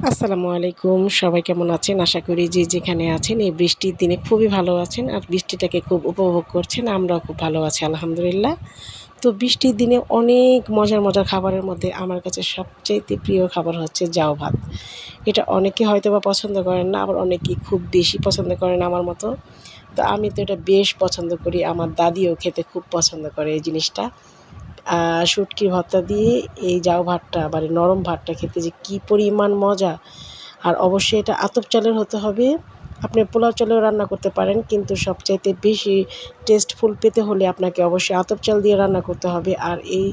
আসসালামু আলাইকুম। সবাই কেমন আছেন? আশা করি যে যেখানে আছেন এই বৃষ্টির দিনে খুবই ভালো আছেন আর বৃষ্টিটাকে খুব উপভোগ করছেন। আমরাও খুব ভালো আছি আলহামদুলিল্লাহ। তো বৃষ্টির দিনে অনেক মজার, মজার খাবারের মধ্যে আমার কাছে সবচাইতে প্রিয় খাবার হচ্ছে জাউ ভাত। এটা অনেকে হয়তোবা পছন্দ করেন না, আবার অনেকেই খুব বেশি পছন্দ করেন আমার মতো। তো আমি তো এটা বেশ পছন্দ করি। আমার দাদিও খেতে খুব পছন্দ করে এই জিনিসটা। শুটকির ভর্তা দিয়ে এই জাউ ভাতটা মানে নরম ভাতটা খেতে যে কী পরিমাণ মজা! আর অবশ্যই এটা আতপ চালের হতে হবে। আপনি পোলাও চালেও রান্না করতে পারেন, কিন্তু সবচাইতে বেশি টেস্টফুল পেতে হলে আপনাকে অবশ্যই আতপ চাল দিয়ে রান্না করতে হবে। আর এই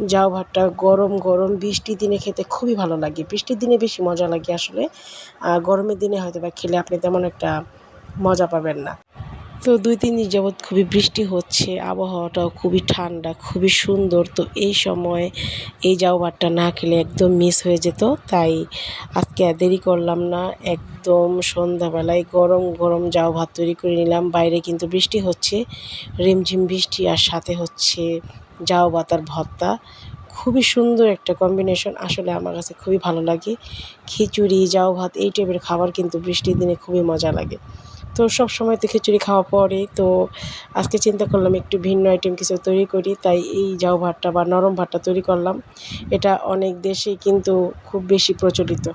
জাউ ভাতটা গরম, গরম বৃষ্টির দিনে খেতে খুবই ভালো লাগে। বৃষ্টির দিনে বেশি মজা লাগে আসলে। গরমের দিনে হয়তোবা খেলে আপনি তেমন একটা মজা পাবেন না। তো ২-৩ দিন যাবৎ খুবই বৃষ্টি হচ্ছে, আবহাওয়াটাও খুবই ঠান্ডা, খুবই সুন্দর। তো এই সময় এই জাউ ভাতটা না খেলে একদম মিস হয়ে যেত। তাই আজকে আর দেরি করলাম না। একদম সন্ধ্যাবেলায় গরম, গরম জাউ ভাত তৈরি করে নিলাম। বাইরে কিন্তু বৃষ্টি হচ্ছে, রিমঝিম বৃষ্টি আর সাথে হচ্ছে জাউ ভাত আর ভর্তা। খুবই সুন্দর একটা কম্বিনেশন। আসলে আমার কাছে খুবই ভালো লাগে। খিচুড়ি, জাউ ভাত এই টাইপের খাবার কিন্তু বৃষ্টির দিনে খুবই মজা লাগে। তো সবসময় তো খিচুড়ি খাওয়া পড়ে, তো আজকে চিন্তা করলাম একটু ভিন্ন আইটেম কিছু তৈরি করি, তাই এই জাউ ভাতটা বা নরম ভাতটা তৈরি করলাম। এটা অনেক দেশেই কিন্তু খুব বেশি প্রচলিত।